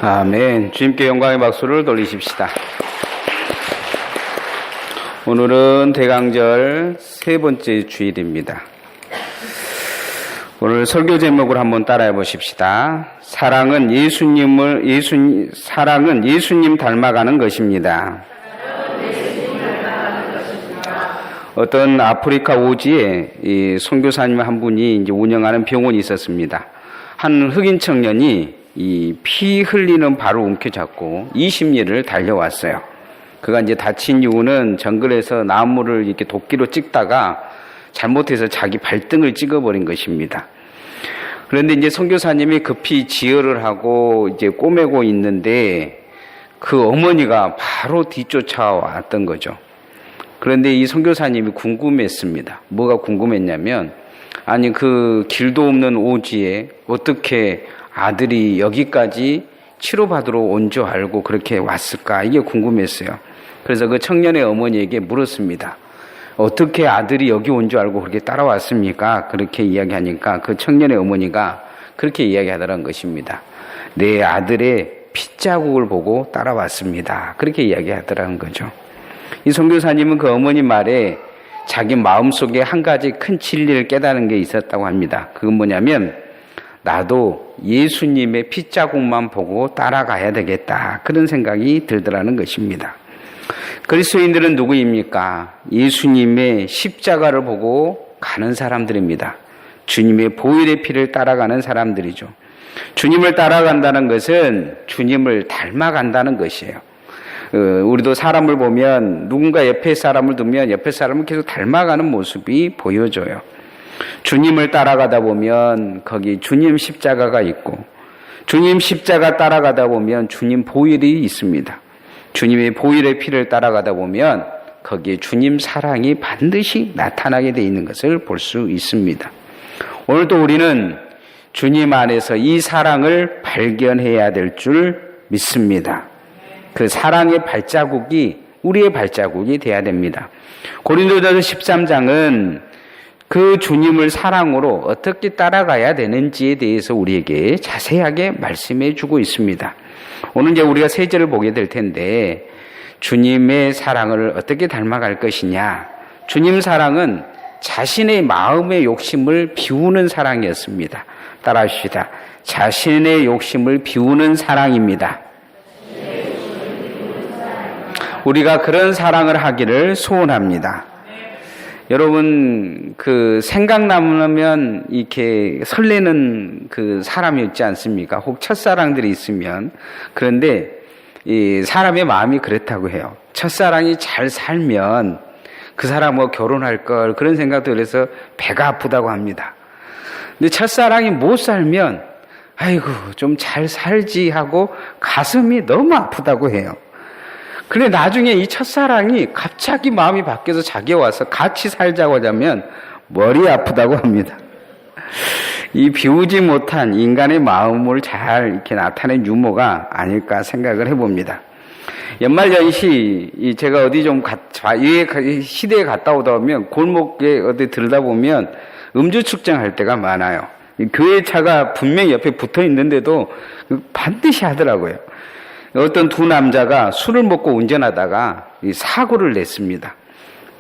아멘. 주님께 영광의 박수를 돌리십시다. 오늘은 대강절 세 번째 주일입니다. 오늘 설교 제목을 한번 따라해 보십시다. 사랑은 예수님 닮아가는 것입니다. 어떤 아프리카 오지에 이 선교사님 한 분이 이제 운영하는 병원이 있었습니다. 한 흑인 청년이 이 피 흘리는 발을 움켜잡고 20리를 달려왔어요. 그가 이제 다친 이유는 정글에서 나무를 이렇게 도끼로 찍다가 잘못해서 자기 발등을 찍어버린 것입니다. 그런데 이제 선교사님이 급히 지혈을 하고 이제 꼬매고 있는데 그 어머니가 바로 뒤쫓아왔던 거죠. 그런데 이 선교사님이 궁금했습니다. 뭐가 궁금했냐면, 아니 그 길도 없는 오지에 어떻게 아들이 여기까지 치료받으러 온 줄 알고 그렇게 왔을까? 이게 궁금했어요. 그래서 그 청년의 어머니에게 물었습니다. 어떻게 아들이 여기 온 줄 알고 그렇게 따라왔습니까? 그렇게 이야기하니까 그 청년의 어머니가 그렇게 이야기하더라는 것입니다. 내 아들의 핏자국을 보고 따라왔습니다. 그렇게 이야기하더라는 거죠. 이 선교사님은 그 어머니 말에 자기 마음속에 한 가지 큰 진리를 깨달은 게 있었다고 합니다. 그건 뭐냐면, 나도 예수님의 핏자국만 보고 따라가야 되겠다, 그런 생각이 들더라는 것입니다. 그리스도인들은 누구입니까? 예수님의 십자가를 보고 가는 사람들입니다. 주님의 보혈의 피를 따라가는 사람들이죠. 주님을 따라간다는 것은 주님을 닮아간다는 것이에요. 우리도 사람을 보면 누군가 옆에 사람을 두면 옆에 사람을 계속 닮아가는 모습이 보여져요. 주님을 따라가다 보면 거기 주님 십자가가 있고, 주님 십자가 따라가다 보면 주님 보혈이 있습니다. 주님의 보혈의 피를 따라가다 보면 거기에 주님 사랑이 반드시 나타나게 되어 있는 것을 볼 수 있습니다. 오늘도 우리는 주님 안에서 이 사랑을 발견해야 될 줄 믿습니다. 그 사랑의 발자국이 우리의 발자국이 돼야 됩니다. 고린도전서 13장은 그 주님을 사랑으로 어떻게 따라가야 되는지에 대해서 우리에게 자세하게 말씀해 주고 있습니다. 오늘 이제 우리가 세 절을 보게 될 텐데, 주님의 사랑을 어떻게 닮아갈 것이냐. 주님 사랑은 자신의 마음의 욕심을 비우는 사랑이었습니다. 따라하십시다. 자신의 욕심을 비우는 사랑입니다. 우리가 그런 사랑을 하기를 소원합니다. 여러분, 그 생각나면 이렇게 설레는 그 사람이 있지 않습니까? 혹 첫사랑들이 있으면. 그런데 이 사람의 마음이 그렇다고 해요. 첫사랑이 잘 살면 그 사람하고 결혼할 걸, 그런 생각도 그래서 배가 아프다고 합니다. 근데 첫사랑이 못 살면 아이고 좀 잘 살지 하고 가슴이 너무 아프다고 해요. 그런데 나중에 이 첫사랑이 갑자기 마음이 바뀌어서 자기가 와서 같이 살자고 하자면 머리 아프다고 합니다. 이 비우지 못한 인간의 마음을 잘 이렇게 나타낸 유머가 아닐까 생각을 해봅니다. 연말연시 제가 어디 좀 시대에 갔다 오다 보면 골목에 어디 들다 보면 음주 측정할 때가 많아요. 교회 차가 분명히 옆에 붙어 있는데도 반드시 하더라고요. 어떤 두 남자가 술을 먹고 운전하다가 사고를 냈습니다.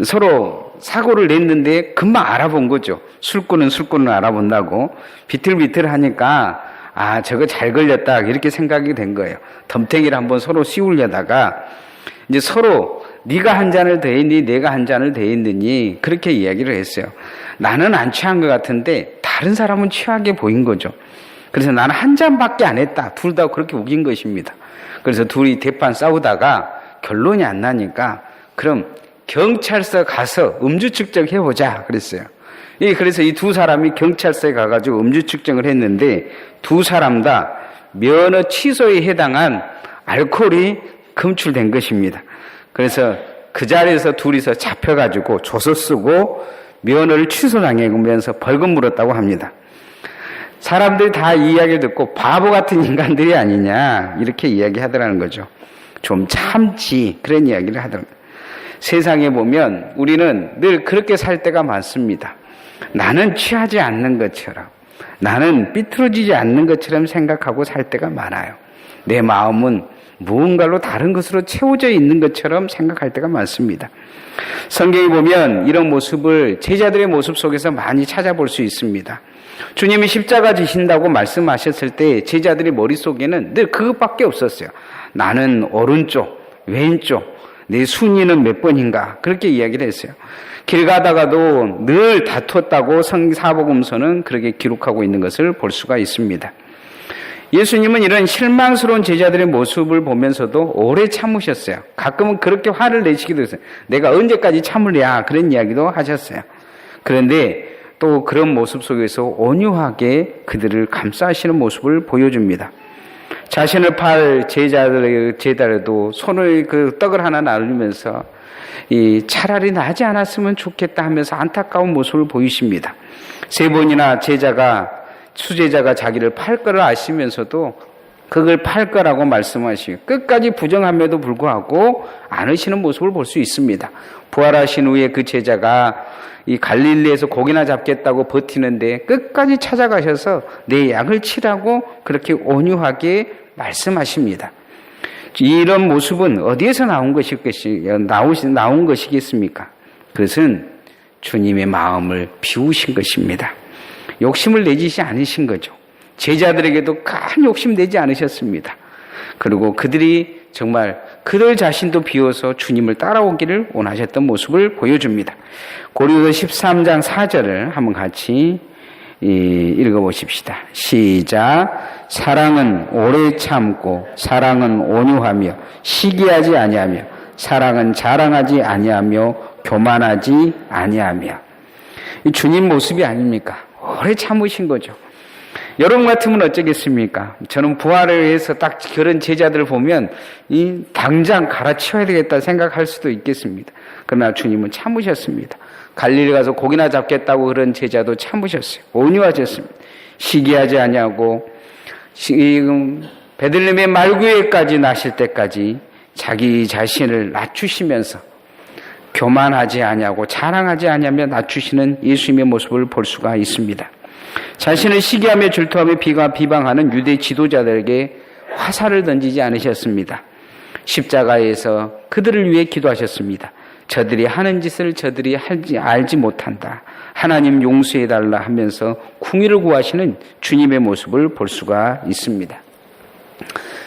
서로 사고를 냈는데 금방 알아본 거죠. 술꾼은 알아본다고. 비틀비틀하니까 아, 저거 잘 걸렸다, 이렇게 생각이 된 거예요. 덤탱이를 한번 서로 씌우려다가 이제 서로 네가 한 잔을 더 했니, 내가 한 잔을 더 했느니, 그렇게 이야기를 했어요. 나는 안 취한 것 같은데 다른 사람은 취하게 보인 거죠. 그래서 나는 한 잔밖에 안 했다. 둘 다 그렇게 우긴 것입니다. 그래서 둘이 대판 싸우다가 결론이 안 나니까 그럼 경찰서 가서 음주 측정해보자 그랬어요. 그래서 이 두 사람이 경찰서에 가가지고 음주 측정을 했는데 두 사람 다 면허 취소에 해당한 알코올이 검출된 것입니다. 그래서 그 자리에서 둘이서 잡혀가지고 조서 쓰고 면허를 취소당하면서 벌금 물었다고 합니다. 사람들이 다 이 이야기를 듣고 바보 같은 인간들이 아니냐, 이렇게 이야기하더라는 거죠. 좀 참지, 그런 이야기를 하더랍니다. 세상에 보면 우리는 늘 그렇게 살 때가 많습니다. 나는 취하지 않는 것처럼, 나는 삐뚤어지지 않는 것처럼 생각하고 살 때가 많아요. 내 마음은 무언가로 다른 것으로 채워져 있는 것처럼 생각할 때가 많습니다. 성경에 보면 이런 모습을 제자들의 모습 속에서 많이 찾아볼 수 있습니다. 주님이 십자가 지신다고 말씀하셨을 때 제자들의 머릿속에는 늘 그것밖에 없었어요. 나는 오른쪽, 왼쪽, 내 순위는 몇 번인가 그렇게 이야기를 했어요. 길 가다가도 늘 다퉜다고 사복음서는 그렇게 기록하고 있는 것을 볼 수가 있습니다. 예수님은 이런 실망스러운 제자들의 모습을 보면서도 오래 참으셨어요. 가끔은 그렇게 화를 내시기도 했어요. 내가 언제까지 참으랴 그런 이야기도 하셨어요. 그런데 또 그런 모습 속에서 온유하게 그들을 감싸시는 모습을 보여줍니다. 자신을 팔 제자들에도 손을 그 떡을 하나 나누면서 차라리 나지 않았으면 좋겠다 하면서 안타까운 모습을 보이십니다. 3번이나 수제자가 자기를 팔 거를 아시면서도 그걸 팔 거라고 말씀하시고 끝까지 부정함에도 불구하고 않으시는 모습을 볼 수 있습니다. 부활하신 후에 그 제자가 이 갈릴리에서 고기나 잡겠다고 버티는데 끝까지 찾아가셔서 내 양을 치라고 그렇게 온유하게 말씀하십니다. 이런 모습은 어디에서 나온 것이겠습니까? 그것은 주님의 마음을 비우신 것입니다. 욕심을 내지시 않으신 거죠. 제자들에게도 큰 욕심 내지 않으셨습니다. 그리고 그들이 정말 그들 자신도 비워서 주님을 따라오기를 원하셨던 모습을 보여줍니다. 고린도서 13장 4절을 한번 같이 읽어보십시다. 시작. 사랑은 오래 참고 사랑은 온유하며 시기하지 아니하며 사랑은 자랑하지 아니하며 교만하지 아니하며. 주님 모습이 아닙니까? 오래 참으신 거죠. 여러분 같으면 어쩌겠습니까? 저는 부활을 해서 딱 그런 제자들을 보면 당장 갈아치워야 되겠다 생각할 수도 있겠습니다. 그러나 주님은 참으셨습니다. 갈릴리 가서 고기나 잡겠다고 그런 제자도 참으셨어요. 온유하셨습니다. 시기하지 아니하고 베들레헴의 말구에까지 나실 때까지 자기 자신을 낮추시면서 교만하지 아니하고 자랑하지 아니하며 낮추시는 예수님의 모습을 볼 수가 있습니다. 자신을 시기하며 질투하며 비방하는 유대 지도자들에게 화살을 던지지 않으셨습니다. 십자가에서 그들을 위해 기도하셨습니다. 저들이 하는 짓을 저들이 알지 못한다. 하나님 용서해달라 하면서 궁의를 구하시는 주님의 모습을 볼 수가 있습니다.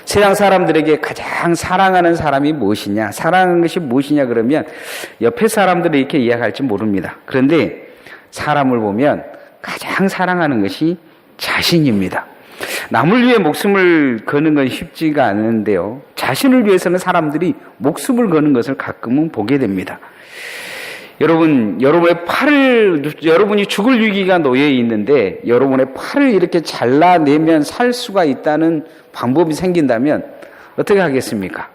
세상 사람들에게 가장 사랑하는 사람이 무엇이냐? 사랑하는 것이 무엇이냐 그러면 옆에 사람들이 이렇게 이야기할지 모릅니다. 그런데 사람을 보면 가장 사랑하는 것이 자신입니다. 남을 위해 목숨을 거는 건 쉽지가 않은데요. 자신을 위해서는 사람들이 목숨을 거는 것을 가끔은 보게 됩니다. 여러분이 죽을 위기가 놓여 있는데 여러분의 팔을 이렇게 잘라내면 살 수가 있다는 방법이 생긴다면 어떻게 하겠습니까?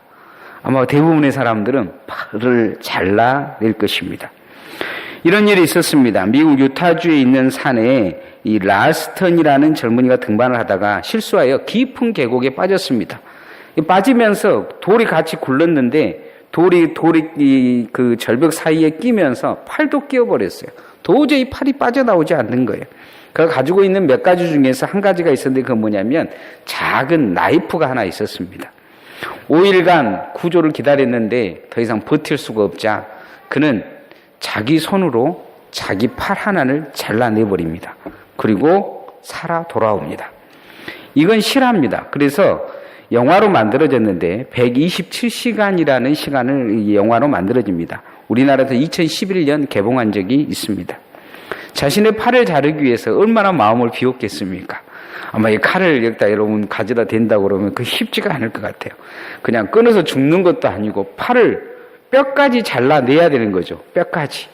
아마 대부분의 사람들은 팔을 잘라낼 것입니다. 이런 일이 있었습니다. 미국 유타주에 있는 산에 이 라스턴이라는 젊은이가 등반을 하다가 실수하여 깊은 계곡에 빠졌습니다. 빠지면서 돌이 같이 굴렀는데 돌이 그 절벽 사이에 끼면서 팔도 끼어버렸어요. 도저히 팔이 빠져나오지 않는 거예요. 그가 가지고 있는 몇 가지 중에서 한 가지가 있었는데 그건 뭐냐면 작은 나이프가 하나 있었습니다. 5일간 구조를 기다렸는데 더 이상 버틸 수가 없자 그는 자기 손으로 자기 팔 하나를 잘라내버립니다. 그리고 살아 돌아옵니다. 이건 실화입니다. 그래서 영화로 만들어졌는데 127시간이라는 시간을 이 영화로 만들어집니다. 우리나라에서 2011년 개봉한 적이 있습니다. 자신의 팔을 자르기 위해서 얼마나 마음을 비웠겠습니까? 아마 이 칼을 여기다 여러분 가져다 댄다고 그러면 그 쉽지가 않을 것 같아요. 그냥 끊어서 죽는 것도 아니고 팔을 뼈까지 잘라내야 되는 거죠. 뼈까지.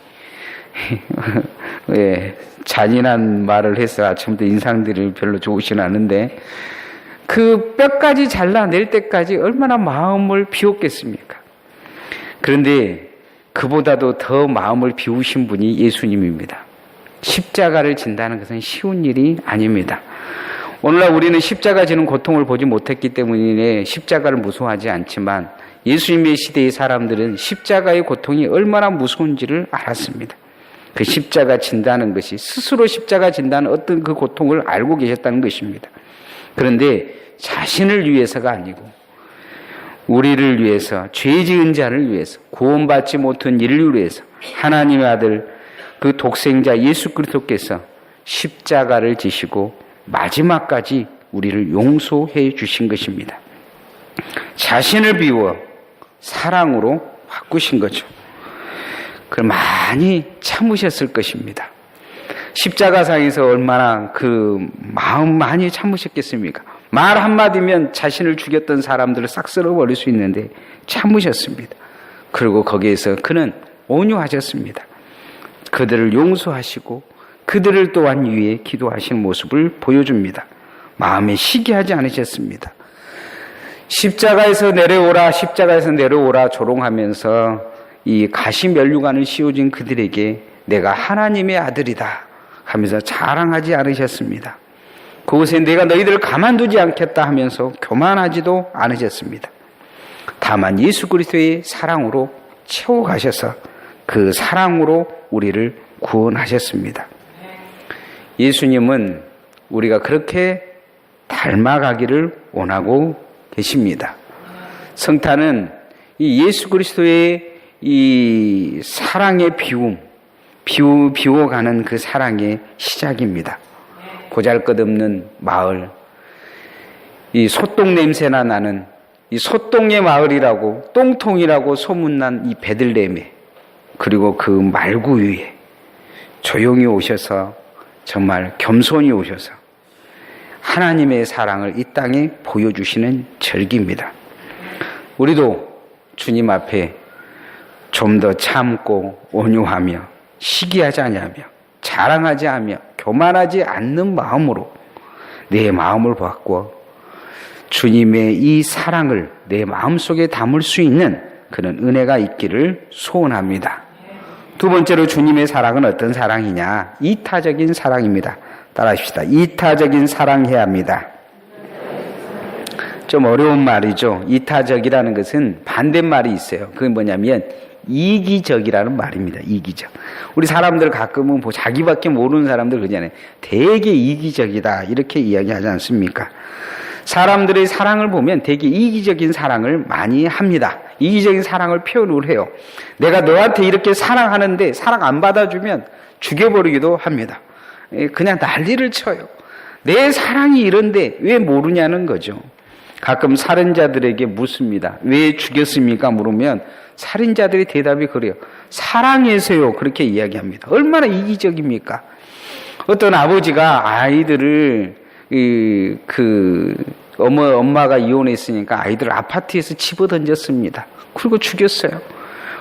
예, 잔인한 말을 해서 아침부터 인상들이 별로 좋으진 않은데 그 뼈까지 잘라낼 때까지 얼마나 마음을 비웠겠습니까? 그런데 그보다도 더 마음을 비우신 분이 예수님입니다. 십자가를 진다는 것은 쉬운 일이 아닙니다. 오늘날 우리는 십자가 지는 고통을 보지 못했기 때문에 십자가를 무서워하지 않지만 예수님의 시대의 사람들은 십자가의 고통이 얼마나 무서운지를 알았습니다. 그 십자가 진다는 것이 스스로 십자가 진다는 어떤 그 고통을 알고 계셨다는 것입니다. 그런데 자신을 위해서가 아니고 우리를 위해서, 죄 지은 자를 위해서, 구원받지 못한 인류를 위해서 하나님의 아들 그 독생자 예수 그리스도께서 십자가를 지시고 마지막까지 우리를 용서해 주신 것입니다. 자신을 비워 사랑으로 바꾸신 거죠. 그걸 많이 참으셨을 것입니다. 십자가상에서 얼마나 그 마음 많이 참으셨겠습니까? 말 한마디면 자신을 죽였던 사람들을 싹 쓸어버릴 수 있는데 참으셨습니다. 그리고 거기에서 그는 온유하셨습니다. 그들을 용서하시고 그들을 또한 위해 기도하시는 모습을 보여줍니다. 마음에 시기하지 않으셨습니다. 십자가에서 내려오라 조롱하면서 이 가시면류관을 씌워진 그들에게 내가 하나님의 아들이다 하면서 자랑하지 않으셨습니다. 그곳에 내가 너희들을 가만두지 않겠다 하면서 교만하지도 않으셨습니다. 다만 예수 그리스도의 사랑으로 채워가셔서 그 사랑으로 우리를 구원하셨습니다. 예수님은 우리가 그렇게 닮아가기를 원하고 계십니다. 성탄은 이 예수 그리스도의 이 사랑의 비워가는 그 사랑의 시작입니다. 보잘것없는 마을, 이 소똥 냄새나 나는 이 소똥의 마을이라고 똥통이라고 소문난 이 베들레헴에, 그리고 그 말구 위에 조용히 오셔서 정말 겸손히 오셔서 하나님의 사랑을 이 땅에 보여주시는 절기입니다. 우리도 주님 앞에 좀 더 참고 온유하며 시기하지 않으며 자랑하지 않으며 교만하지 않는 마음으로 내 마음을 바꾸어 주님의 이 사랑을 내 마음속에 담을 수 있는 그런 은혜가 있기를 소원합니다. 두 번째로 주님의 사랑은 어떤 사랑이냐? 이타적인 사랑입니다. 따라합시다. 이타적인 사랑해야 합니다. 좀 어려운 말이죠. 이타적이라는 것은 반대말이 있어요. 그게 뭐냐면 이기적이라는 말입니다. 이기적. 우리 사람들 가끔은 자기밖에 모르는 사람들 그러잖아요. 되게 이기적이다 이렇게 이야기하지 않습니까? 사람들의 사랑을 보면 되게 이기적인 사랑을 많이 합니다. 이기적인 사랑을 표현을 해요. 내가 너한테 이렇게 사랑하는데 사랑 안 받아주면 죽여버리기도 합니다. 그냥 난리를 쳐요. 내 사랑이 이런데 왜 모르냐는 거죠. 가끔 살인자들에게 묻습니다. 왜 죽였습니까? 물으면 살인자들의 대답이 그래요. 사랑해서요. 그렇게 이야기합니다. 얼마나 이기적입니까? 어떤 아버지가 아이들을 엄마가 이혼했으니까 아이들을 아파트에서 집어 던졌습니다. 그리고 죽였어요.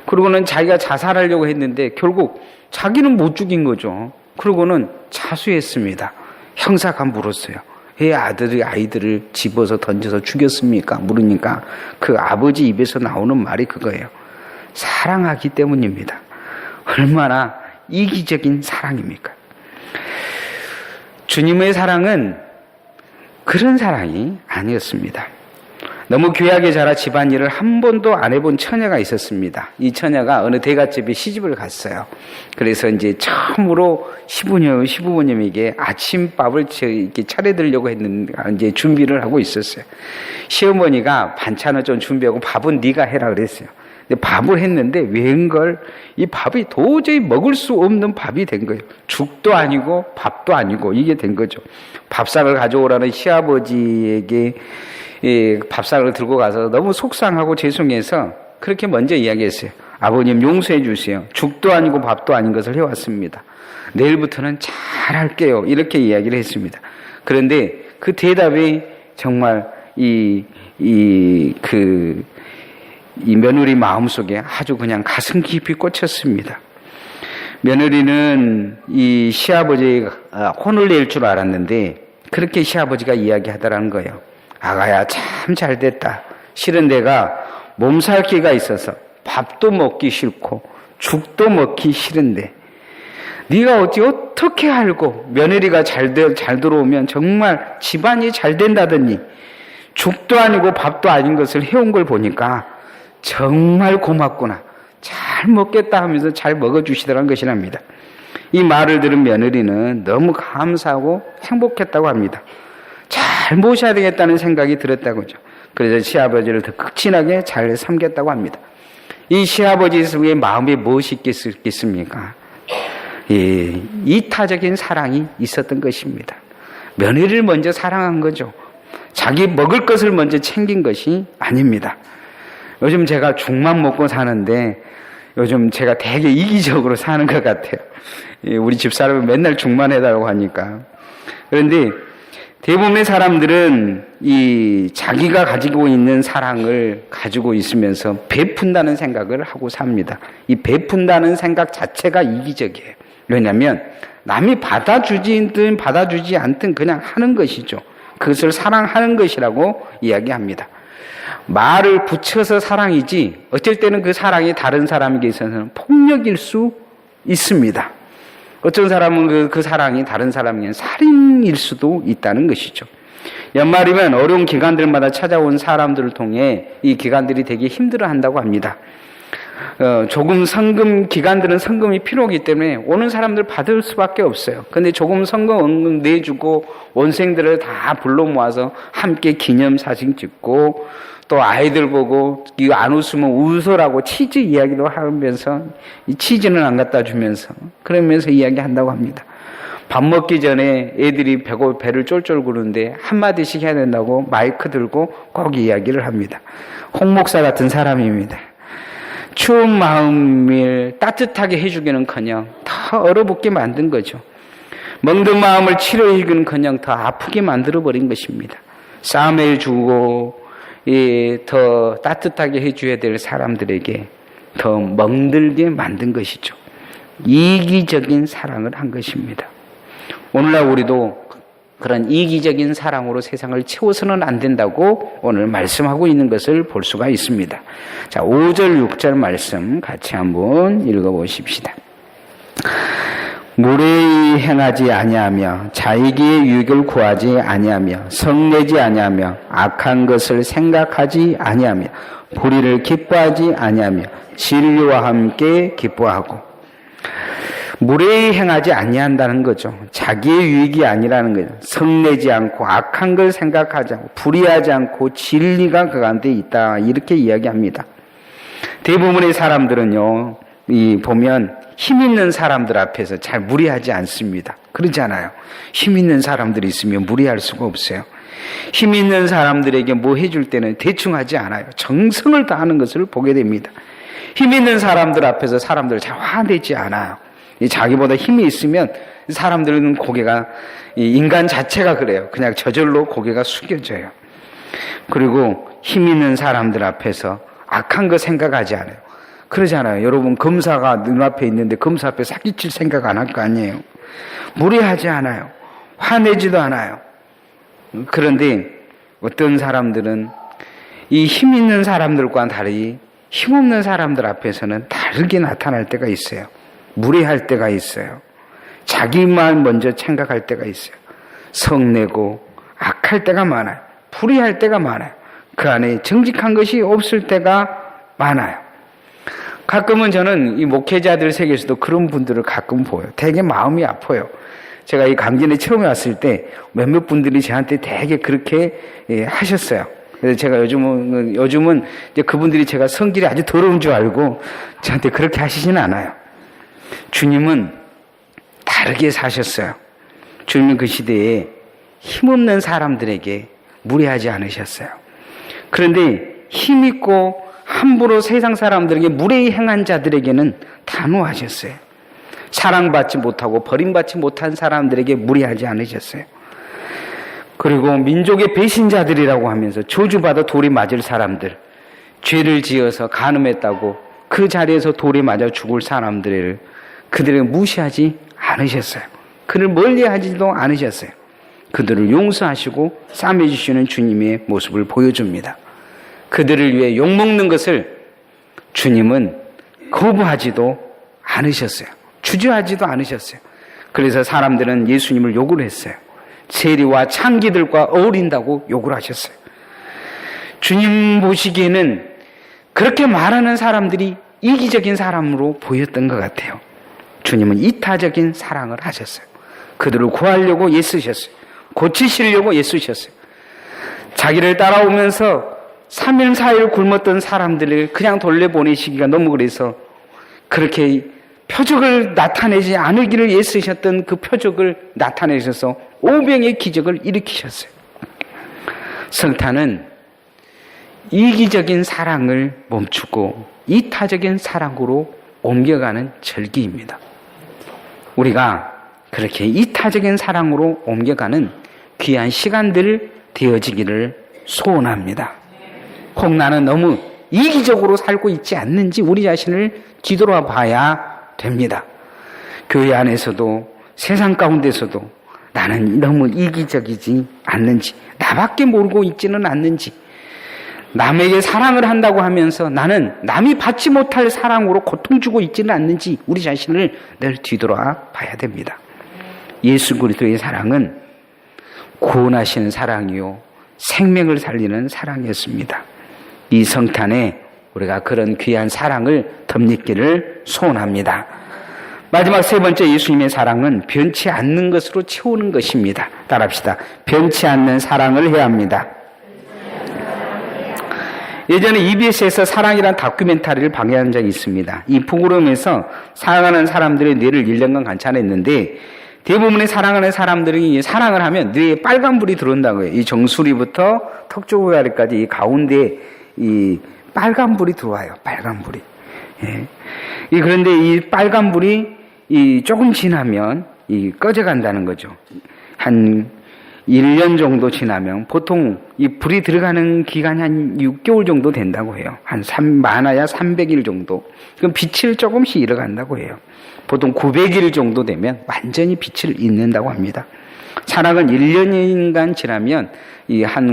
그리고는 자기가 자살하려고 했는데 결국 자기는 못 죽인 거죠. 그리고는 자수했습니다. 형사가 물었어요. 왜 아이들을 집어서 던져서 죽였습니까? 물으니까 그 아버지 입에서 나오는 말이 그거예요. 사랑하기 때문입니다. 얼마나 이기적인 사랑입니까? 주님의 사랑은 그런 사랑이 아니었습니다. 너무 귀하게 자라 집안일을 한 번도 안 해본 처녀가 있었습니다. 이 처녀가 어느 대갓집에 시집을 갔어요. 그래서 이제 처음으로 시부모님에게 아침밥을 이렇게 차려드리려고 했는데 이제 준비를 하고 있었어요. 시어머니가 반찬을 좀 준비하고 밥은 네가 해라 그랬어요. 근데 밥을 했는데 웬걸 이 밥이 도저히 먹을 수 없는 밥이 된 거예요. 죽도 아니고 밥도 아니고 이게 된 거죠. 밥상을 가져오라는 시아버지에게 밥상을 들고 가서 너무 속상하고 죄송해서 그렇게 먼저 이야기했어요. 아버님 용서해 주세요. 죽도 아니고 밥도 아닌 것을 해왔습니다. 내일부터는 잘할게요. 이렇게 이야기를 했습니다. 그런데 그 대답이 정말 이 며느리 마음속에 아주 그냥 가슴 깊이 꽂혔습니다. 며느리는 이 시아버지가 혼을 낼 줄 알았는데 그렇게 시아버지가 이야기하더라는 거예요. 아가야 참 잘됐다. 실은 내가 몸살기가 있어서 밥도 먹기 싫고 죽도 먹기 싫은데 네가 어떻게 알고 며느리가 잘 들어오면 정말 집안이 잘 된다더니 죽도 아니고 밥도 아닌 것을 해온 걸 보니까 정말 고맙구나. 잘 먹겠다 하면서 잘 먹어주시더란 것이랍니다. 이 말을 들은 며느리는 너무 감사하고 행복했다고 합니다. 잘 잘 모셔야 되겠다는 생각이 들었다고죠. 그래서 시아버지를 더 극진하게 잘 섬겼다고 합니다. 이 시아버지 속에 마음에 무엇이 있겠습니까? 이타적인 사랑이 있었던 것입니다. 며느리를 먼저 사랑한 거죠. 자기 먹을 것을 먼저 챙긴 것이 아닙니다. 요즘 제가 죽만 먹고 사는데 요즘 제가 되게 이기적으로 사는 것 같아요. 우리 집사람은 맨날 죽만 해달라고 하니까. 그런데 대부분의 사람들은 이 자기가 가지고 있는 사랑을 가지고 있으면서 베푼다는 생각을 하고 삽니다. 이 베푼다는 생각 자체가 이기적이에요. 왜냐하면 남이 받아주든 받아주지 않든 그냥 하는 것이죠. 그것을 사랑하는 것이라고 이야기합니다. 말을 붙여서 사랑이지 어쩔 때는 그 사랑이 다른 사람에게 있어서는 폭력일 수 있습니다. 어떤 사람은 그 사랑이 다른 사람에게는 살인일 수도 있다는 것이죠. 연말이면 어려운 기간들마다 찾아온 사람들을 통해 이 기간들이 되게 힘들어한다고 합니다. 조금 성금 기간들은 성금이 필요하기 때문에 오는 사람들 받을 수밖에 없어요. 근데 조금 성금 내주고 원생들을 다 불러 모아서 함께 기념사진 찍고 또 아이들 보고 이거 안 웃으면 웃으라고 치즈 이야기도 하면서 이 치즈는 안 갖다 주면서 그러면서 이야기한다고 합니다. 밥 먹기 전에 애들이 배를 쫄쫄 구르는데 한마디씩 해야 된다고 마이크 들고 꼭 이야기를 합니다. 홍 목사 같은 사람입니다. 추운 마음을 따뜻하게 해주기는커녕 더 얼어붙게 만든 거죠. 멍든 마음을 치료해주기는커녕 더 아프게 만들어버린 것입니다. 싸움해 주고 더 따뜻하게 해줘야 될 사람들에게 더 멍들게 만든 것이죠. 이기적인 사랑을 한 것입니다. 오늘날 우리도 그런 이기적인 사랑으로 세상을 채워서는 안 된다고 오늘 말씀하고 있는 것을 볼 수가 있습니다. 자, 5절, 6절 말씀 같이 한번 읽어보십시다. 무례히 행하지 아니하며 자기의 유익을 구하지 아니하며 성내지 아니하며 악한 것을 생각하지 아니하며 불의를 기뻐하지 아니하며 진리와 함께 기뻐하고. 무례히 행하지 아니한다는 거죠. 자기의 유익이 아니라는 거죠. 성내지 않고 악한 걸 생각하지 않고 불의하지 않고 진리가 그 가운데 있다, 이렇게 이야기합니다. 대부분의 사람들은요, 보면 힘 있는 사람들 앞에서 잘 무례하지 않습니다. 그러잖아요. 힘 있는 사람들이 있으면 무례할 수가 없어요. 힘 있는 사람들에게 뭐 해줄 때는 대충 하지 않아요. 정성을 다하는 것을 보게 됩니다. 힘 있는 사람들 앞에서 사람들을 잘 화내지 않아요. 자기보다 힘이 있으면 사람들은 고개가, 인간 자체가 그래요. 그냥 저절로 고개가 숙여져요. 그리고 힘 있는 사람들 앞에서 악한 거 생각하지 않아요. 그러잖아요. 여러분, 검사가 눈앞에 있는데 검사 앞에 사기칠 생각 안 할 거 아니에요. 무례하지 않아요. 화내지도 않아요. 그런데 어떤 사람들은 이 힘 있는 사람들과는 달리 힘없는 사람들 앞에서는 다르게 나타날 때가 있어요. 무례할 때가 있어요. 자기만 먼저 생각할 때가 있어요. 성내고 악할 때가 많아요. 불의할 때가 많아요. 그 안에 정직한 것이 없을 때가 많아요. 가끔은 저는 이 목회자들 세계에서도 그런 분들을 가끔 보여요. 되게 마음이 아파요. 제가 이 강진에 처음에 왔을 때 몇몇 분들이 저한테 되게 그렇게 하셨어요. 그래서 제가 요즘은 이제 그분들이 제가 성질이 아주 더러운 줄 알고 저한테 그렇게 하시지는 않아요. 주님은 다르게 사셨어요. 주님은 그 시대에 힘없는 사람들에게 무례하지 않으셨어요. 그런데 힘있고 함부로 세상 사람들에게 무례히 행한 자들에게는 단호하셨어요. 사랑받지 못하고 버림받지 못한 사람들에게 무례하지 않으셨어요. 그리고 민족의 배신자들이라고 하면서 저주받아 돌이 맞을 사람들, 죄를 지어서 간음했다고 그 자리에서 돌이 맞아 죽을 사람들을 그들을 무시하지 않으셨어요. 그를 멀리하지도 않으셨어요. 그들을 용서하시고 싸매주시는 주님의 모습을 보여줍니다. 그들을 위해 욕먹는 것을 주님은 거부하지도 않으셨어요. 주저하지도 않으셨어요. 그래서 사람들은 예수님을 욕을 했어요. 세리와 창기들과 어울린다고 욕을 하셨어요. 주님 보시기에는 그렇게 말하는 사람들이 이기적인 사람으로 보였던 것 같아요. 주님은 이타적인 사랑을 하셨어요. 그들을 구하려고 애쓰셨어요. 고치시려고 애쓰셨어요. 자기를 따라오면서 3일 4일 굶었던 사람들을 그냥 돌려보내시기가 너무 그래서 그렇게 표적을 나타내지 않으기를 애쓰셨던 그 표적을 나타내셔서 오병의 기적을 일으키셨어요. 성탄은 이기적인 사랑을 멈추고 이타적인 사랑으로 옮겨가는 절기입니다. 우리가 그렇게 이타적인 사랑으로 옮겨가는 귀한 시간들 되어지기를 소원합니다. 혹 나는 너무 이기적으로 살고 있지 않는지 우리 자신을 뒤돌아 봐야 됩니다. 교회 안에서도 세상 가운데서도 나는 너무 이기적이지 않는지, 나밖에 모르고 있지는 않는지, 남에게 사랑을 한다고 하면서 나는 남이 받지 못할 사랑으로 고통 주고 있지는 않는지 우리 자신을 늘 뒤돌아 봐야 됩니다. 예수 그리스도의 사랑은 구원하시는 사랑이요 생명을 살리는 사랑이었습니다. 이 성탄에 우리가 그런 귀한 사랑을 덧입기를 소원합니다. 마지막 세 번째 예수님의 사랑은 변치 않는 것으로 채우는 것입니다. 따라합시다. 변치 않는 사랑을 해야 합니다. 예전에 EBS에서 사랑이란 다큐멘터리를 방영한 적이 있습니다. 이 프로그램에서 사랑하는 사람들의 뇌를 1년간 관찰했는데 대부분의 사랑하는 사람들이 사랑을 하면 뇌에 빨간불이 들어온다고요. 이 정수리부터 턱조구다리까지 이 가운데 이 빨간불이 들어와요. 빨간불이. 예. 그런데 이 빨간불이 조금 지나면 꺼져간다는 거죠. 한 1년 정도 지나면 보통 이 불이 들어가는 기간이 한 6개월 정도 된다고 해요. 많아야 300일 정도. 그럼 빛을 조금씩 잃어간다고 해요. 보통 900일 정도 되면 완전히 빛을 잃는다고 합니다. 사랑은 1년간 지나면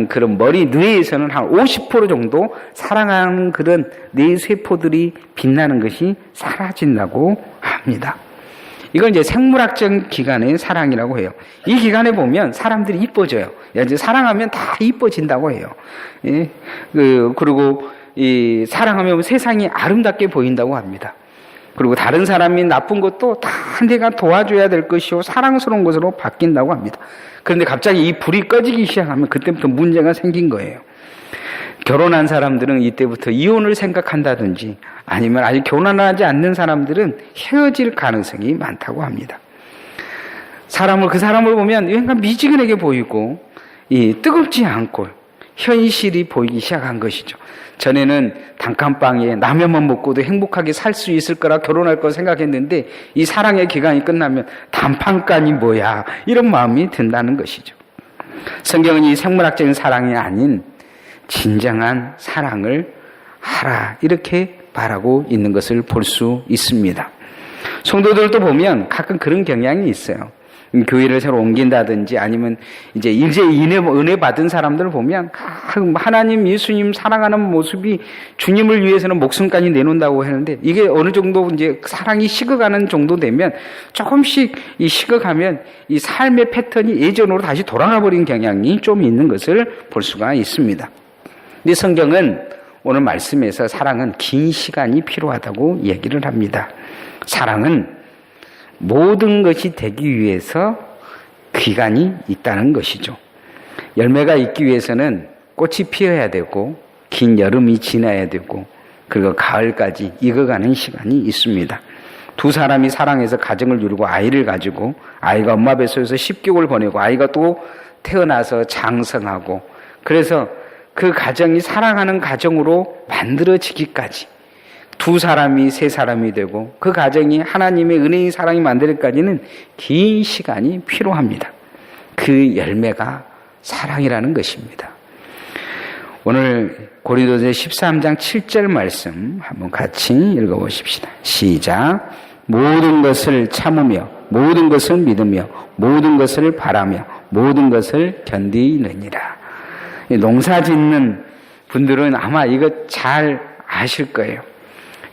그런 머리 뇌에서는 한 50% 정도 사랑하는 그런 뇌세포들이 빛나는 것이 사라진다고 합니다. 이건 이제 생물학적 기간의 사랑이라고 해요. 이 기간에 보면 사람들이 이뻐져요. 이제 사랑하면 다 이뻐진다고 해요. 예? 그리고 사랑하면 세상이 아름답게 보인다고 합니다. 그리고 다른 사람이 나쁜 것도 다 내가 도와줘야 될 것이요 사랑스러운 것으로 바뀐다고 합니다. 그런데 갑자기 이 불이 꺼지기 시작하면 그때부터 문제가 생긴 거예요. 결혼한 사람들은 이때부터 이혼을 생각한다든지 아니면 아직 결혼하지 않는 사람들은 헤어질 가능성이 많다고 합니다. 그 사람을 보면 약간 미지근하게 보이고 뜨겁지 않고 현실이 보이기 시작한 것이죠. 전에는 단칸방에 라면만 먹고도 행복하게 살 수 있을 거라 결혼할 거 생각했는데 이 사랑의 기간이 끝나면 단판간이 뭐야 이런 마음이 든다는 것이죠. 성경은 이 생물학적인 사랑이 아닌 진정한 사랑을 하라 이렇게 말하고 있는 것을 볼 수 있습니다. 성도들도 보면 가끔 그런 경향이 있어요. 교회를 새로 옮긴다든지 아니면 이제 은혜 받은 사람들을 보면 하나님 예수님 사랑하는 모습이 주님을 위해서는 목숨까지 내놓는다고 하는데 이게 어느 정도 이제 사랑이 식어가는 정도 되면 조금씩 식어가면 이 삶의 패턴이 예전으로 다시 돌아가 버린 경향이 좀 있는 것을 볼 수가 있습니다. 근데 성경은 오늘 말씀에서 사랑은 긴 시간이 필요하다고 얘기를 합니다. 사랑은 모든 것이 되기 위해서 기간이 있다는 것이죠. 열매가 있기 위해서는 꽃이 피어야 되고 긴 여름이 지나야 되고 그리고 가을까지 익어가는 시간이 있습니다. 두 사람이 사랑해서 가정을 이루고 아이를 가지고 아이가 엄마 뱃속에서 10개월 보내고 아이가 또 태어나서 장성하고 그래서 그 가정이 사랑하는 가정으로 만들어지기까지 두 사람이 세 사람이 되고 그 가정이 하나님의 은혜의 사랑이 만들기까지는 긴 시간이 필요합니다. 그 열매가 사랑이라는 것입니다. 오늘 고린도서 13장 7절 말씀 한번 같이 읽어보십시다. 시작. 모든 것을 참으며 모든 것을 믿으며 모든 것을 바라며 모든 것을 견디느니라. 농사 짓는 분들은 아마 이거 잘 아실 거예요.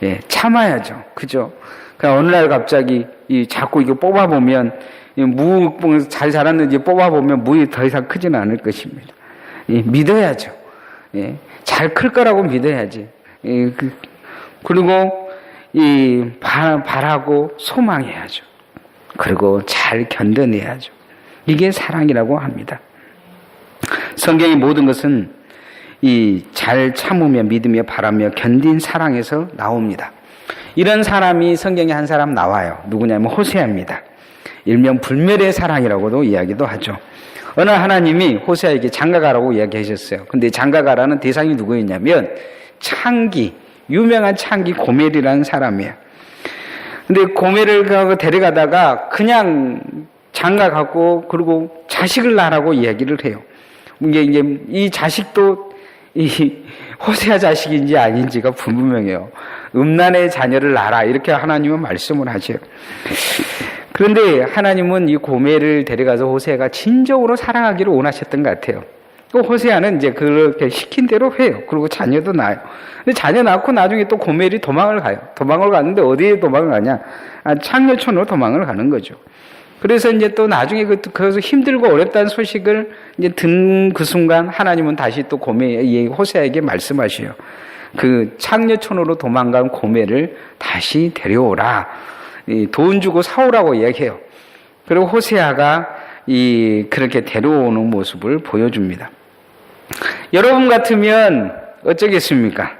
예, 참아야죠. 그죠? 그러니까 어느 날 갑자기 자꾸 이거 뽑아보면 무 잘 자랐는지 뽑아보면 무이 더 이상 크지는 않을 것입니다. 예, 믿어야죠. 예, 잘 클 거라고 믿어야지. 예, 그리고 바라고 소망해야죠. 그리고 잘 견뎌내야죠. 이게 사랑이라고 합니다. 성경의 모든 것은 이 잘 참으며 믿으며 바라며 견딘 사랑에서 나옵니다. 이런 사람이 성경에 한 사람 나와요. 누구냐면 호세아입니다. 일명 불멸의 사랑이라고도 이야기도 하죠. 어느 하나님이 호세아에게 장가가라고 이야기하셨어요. 근데 장가가라는 대상이 누구였냐면 창기, 유명한 창기 고멜이라는 사람이에요. 근데 고멜을 데려가다가 그냥 장가가고 그리고 자식을 낳으라고 이야기를 해요. 이제 이 자식도 이 호세아 자식인지 아닌지가 불분명해요. 음란의 자녀를 낳아라 이렇게 하나님은 말씀을 하죠. 그런데 하나님은 이 고멜을 데려가서 호세아가 진정으로 사랑하기를 원하셨던 것 같아요. 호세아는 이제 그렇게 시킨 대로 해요. 그리고 자녀도 낳아요. 근데 자녀 낳고 나중에 또 고멜이 도망을 가요. 도망을 가는데 어디에 도망을 가냐? 창녀촌으로 도망을 가는 거죠. 그래서 이제 또 나중에 그래서 힘들고 어렵다는 소식을 이제 든 그 순간 하나님은 다시 또 호세아에게 말씀하셔요. 그 창녀촌으로 도망간 고멜을 다시 데려오라. 돈 주고 사오라고 이야기해요. 그리고 호세아가 그렇게 데려오는 모습을 보여줍니다. 여러분 같으면 어쩌겠습니까?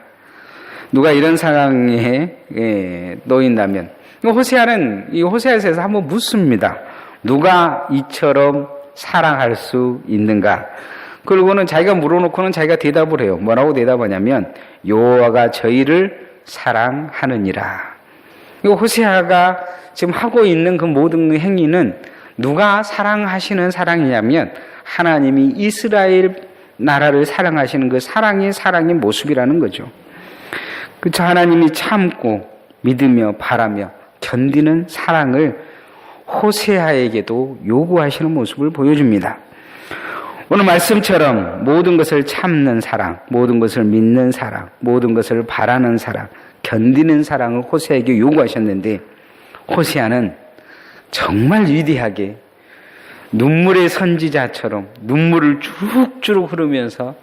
누가 이런 상황에 놓인다면 호세아는 이 호세아서에서 한번 묻습니다. 누가 이처럼 사랑할 수 있는가? 그리고는 자기가 물어놓고는 자기가 대답을 해요. 뭐라고 대답하냐면 여호와가 저희를 사랑하느니라. 이 호세아가 지금 하고 있는 그 모든 행위는 누가 사랑하시는 사랑이냐면 하나님이 이스라엘 나라를 사랑하시는 그 사랑의 모습이라는 거죠. 그렇죠. 하나님이 참고 믿으며 바라며 견디는 사랑을 호세아에게도 요구하시는 모습을 보여줍니다. 오늘 말씀처럼 모든 것을 참는 사랑, 모든 것을 믿는 사랑, 모든 것을 바라는 사랑, 견디는 사랑을 호세아에게 요구하셨는데 호세아는 정말 위대하게 눈물의 선지자처럼 눈물을 주룩주룩 흐르면서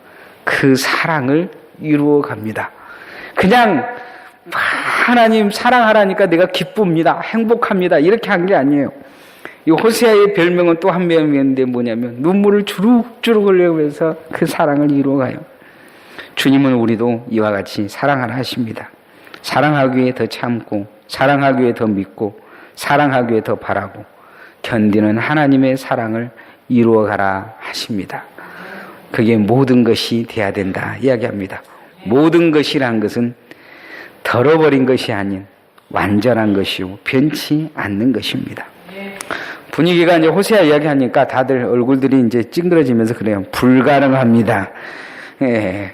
그 사랑을 이루어 갑니다. 그냥 하나님 사랑하라니까 내가 기쁩니다. 행복합니다. 이렇게 한 게 아니에요. 이 호세아의 별명은 또 한 명이 있는데 뭐냐면 눈물을 주룩주룩 흘리면서 그 사랑을 이루어가요. 주님은 우리도 이와 같이 사랑하라 하십니다. 사랑하기 위해 더 참고 사랑하기 위해 더 믿고 사랑하기 위해 더 바라고 견디는 하나님의 사랑을 이루어가라 하십니다. 그게 모든 것이 돼야 된다 이야기합니다. 모든 것이란 것은 덜어버린 것이 아닌 완전한 것이고 변치 않는 것입니다. 분위기가 이제 호세아 이야기하니까 다들 얼굴들이 이제 찡그러지면서 그래요. 불가능합니다.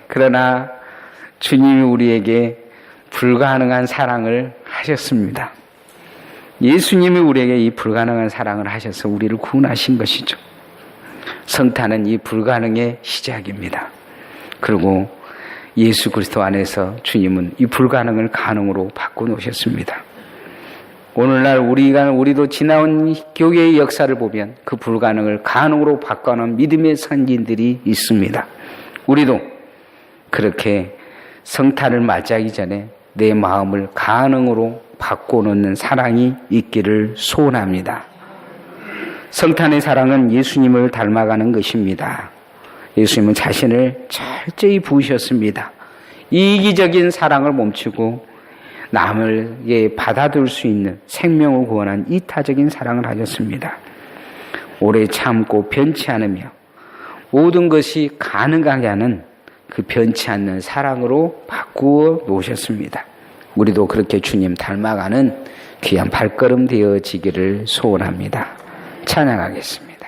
그러나 주님이 우리에게 불가능한 사랑을 하셨습니다. 예수님이 우리에게 이 불가능한 사랑을 하셔서 우리를 구원하신 것이죠. 성탄은 이 불가능의 시작입니다. 그리고 예수 그리스도 안에서 주님은 이 불가능을 가능으로 바꿔놓으셨습니다. 오늘날 우리도 지나온 교회의 역사를 보면 그 불가능을 가능으로 바꿔놓은 믿음의 선진들이 있습니다. 우리도 그렇게 성탄을 맞이하기 전에 내 마음을 가능으로 바꿔놓는 사랑이 있기를 소원합니다. 성탄의 사랑은 예수님을 닮아가는 것입니다. 예수님은 자신을 철저히 부으셨습니다. 이기적인 사랑을 멈추고 남을 받아들일 수 있는 생명을 구원한 이타적인 사랑을 하셨습니다. 오래 참고 변치 않으며 모든 것이 가능하게 하는 그 변치 않는 사랑으로 바꾸어 놓으셨습니다. 우리도 그렇게 주님 닮아가는 귀한 발걸음 되어지기를 소원합니다. 찬양하겠습니다.